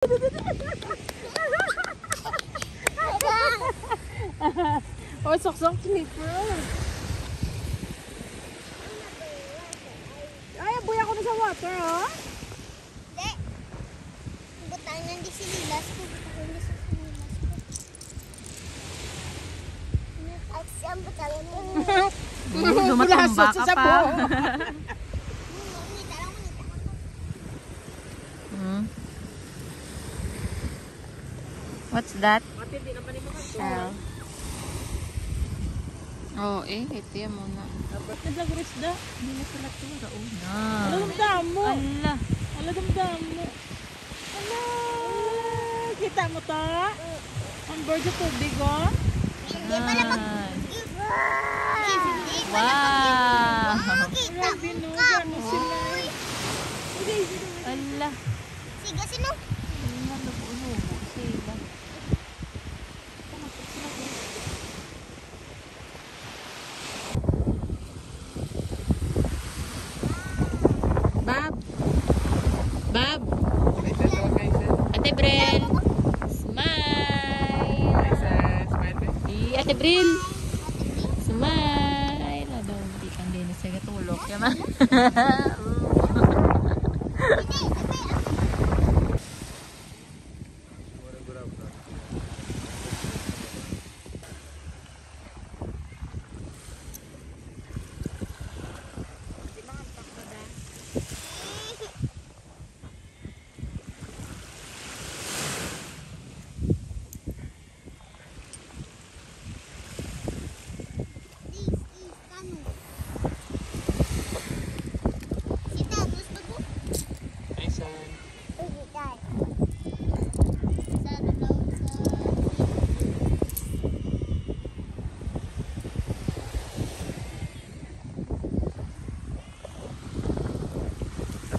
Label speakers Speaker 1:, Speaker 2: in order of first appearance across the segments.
Speaker 1: Oh, sok-sok clipper. Ay, abuy ako na sa water, oh.
Speaker 2: Hindi. Butangan di sinilas ko. Butangan di sa sinilas ko. At siyang butangan mo.
Speaker 1: Lumasot sa sabo.
Speaker 3: What's that?
Speaker 1: Hindi naman yung mga
Speaker 3: Shell. Oh, ito yan muna.
Speaker 1: dapat naglaguris da. Hindi na sila ito.
Speaker 3: Ah.
Speaker 1: Alam damo.
Speaker 3: Ala.
Speaker 1: Alam damo. Ala. Kita mo ta? Ang bird sa tubig, oh.
Speaker 2: Hindi pala mag...
Speaker 3: Wow.
Speaker 1: Grabe, no. Gano'n sila.
Speaker 3: Ala.
Speaker 2: Sige, sino?
Speaker 3: Ala, nabunubo sila. Bab. Bab. Ate Brel. Smile. Ate Brel. Smile. Aduh, hindi kang dinis sa gatulok. Yaman.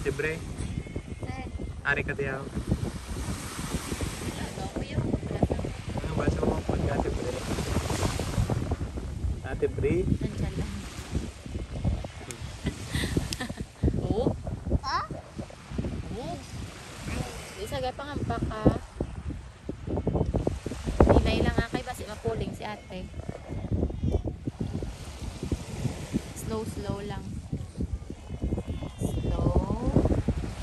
Speaker 4: Ate Bre, ari ka tiyaw. Ano ba sa mga pod ka, Ate Bre? Ate Bre?
Speaker 3: Nandiyan lang. Oh.
Speaker 2: Ha?
Speaker 3: Oh. Isa gaya pangampak ka. Hinay lang nga kay basi mapuling si ate. Slow lang. Slow.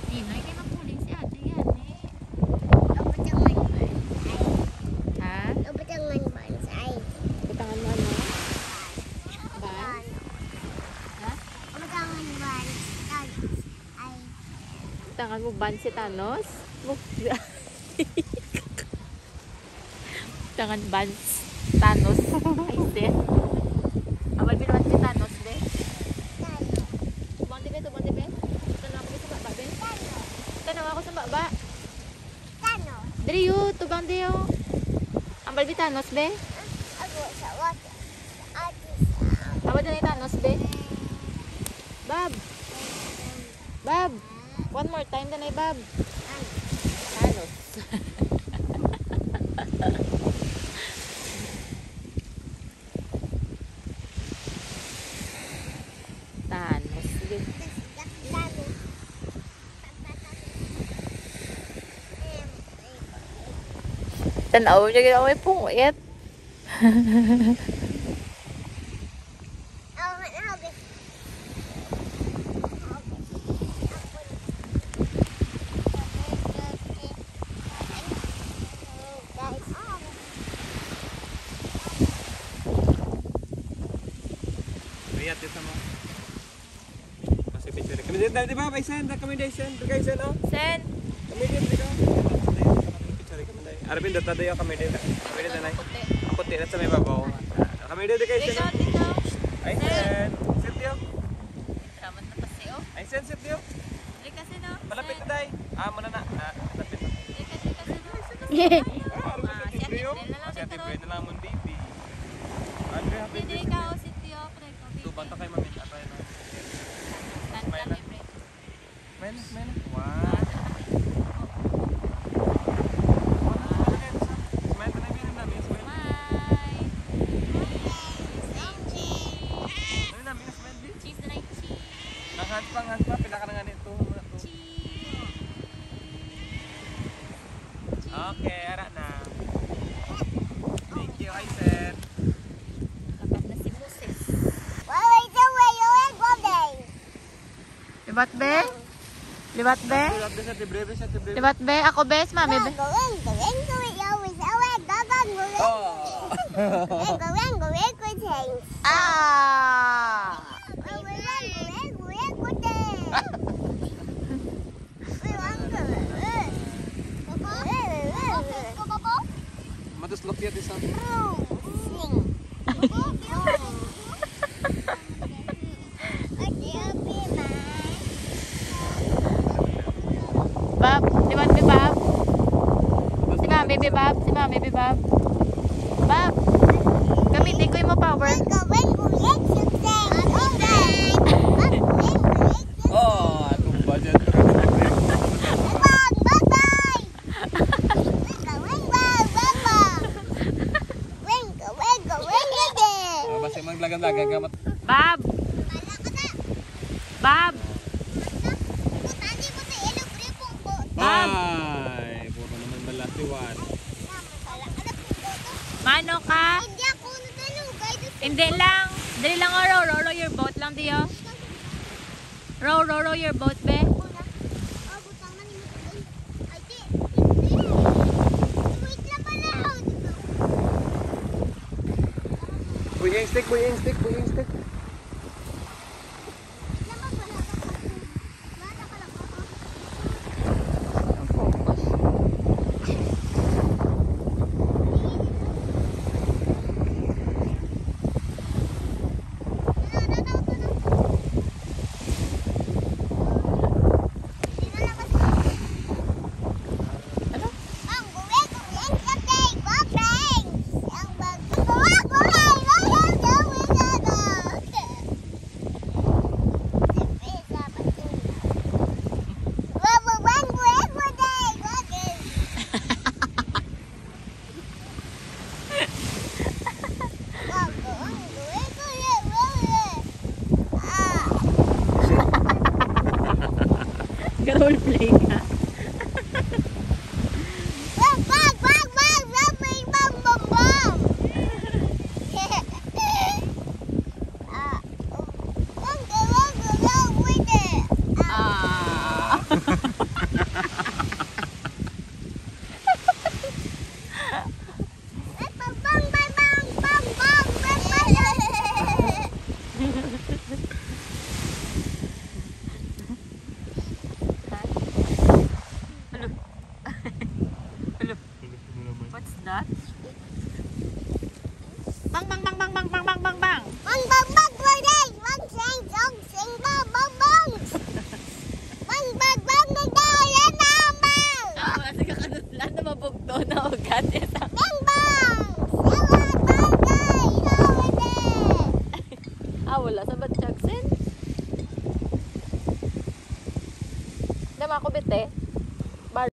Speaker 3: Hinay kay mapuling si ate yan eh.
Speaker 2: Lubutangan man.
Speaker 3: Ha?
Speaker 2: Lubutangan man sa ay.
Speaker 1: Butangan mo, ano?
Speaker 3: Ban? Ha?
Speaker 2: Lubutangan man. Ay.
Speaker 3: Tangan mo ban si Thanos? Tangan ban Thanos. Ay, hindi. Amal binuan si Thanos, de. Tubang di be? Tanaw ako sa baba, be? Tanaw ako sa baba.
Speaker 2: Tano.
Speaker 3: Driyo, tubang di yo. Ambal bi Thanos, be?
Speaker 2: Ako sa water. Ate sa...
Speaker 3: Tawad na ni Thanos, be? Bab! Bab! One more time na na, Bab. Thanos. Thanos. Sige.
Speaker 2: Tano.
Speaker 3: Tanaw niya ginawa may pungit.
Speaker 4: Riyat dito mo. Kasi picture. Kami dito, di ba? May send. Kami dito, send. Kami send, oh.
Speaker 3: Sen!
Speaker 4: Kami dito, di ba? Picture kami dito. Arabin, dito tayo kami dito. Kami dito, nay. Ang puti na sa may babaw. Kami dito, kayo send.
Speaker 3: Ikaw, dito.
Speaker 4: Ay, send. Send yun.
Speaker 3: Salamat na kasi, oh.
Speaker 4: Ay, send yun.
Speaker 3: Hindi kasi, no?
Speaker 4: Malapit na tayo. Muna na. Malapit na.
Speaker 3: Hindi kasi, no?
Speaker 4: Si Ate Bre na lang mong baby. Andre, happy
Speaker 3: Hindi
Speaker 4: birthday.
Speaker 3: ka, oh, si Tio.
Speaker 4: Tubang ka kay Mami. Atay na.
Speaker 3: Tanda, libre.
Speaker 4: Menos. Wow. Smile ka na yun namin. Smile.
Speaker 3: Bye!
Speaker 4: Ano namin? Smile din.
Speaker 3: Cheese na lang, cheese.
Speaker 4: Hands pa. Pila ka na nga nito.
Speaker 3: Cheese.
Speaker 4: Okay, ara na. Thank you, Aisen.
Speaker 3: Kapag na si Moses. Libat be? Libat be? Libat be? Ako bes, mami be? Ah!
Speaker 4: Matus lokyat isa.
Speaker 3: Bob, libat be Bob? Si mami be Bob? Si mami be Bob? Bob, gamitin ko yung mo power.
Speaker 4: Oh, atong budget. Basta maglagan-lagan gamat.
Speaker 3: Bob! Bob!
Speaker 4: Ay, puro naman balatiwan.
Speaker 3: Mano ka? Hindi lang. Dali lang o row your boat lang diyo. Row your boat be.
Speaker 4: Buying stick, buying stick, buying stick.
Speaker 3: Role play ka. What's that? Bang bang bang bang bang bang bang bang bang. Ah, kasi kakanutlan na mabugto na ugat ito. Ah, wala sa Batchagsen. Dama ko bete.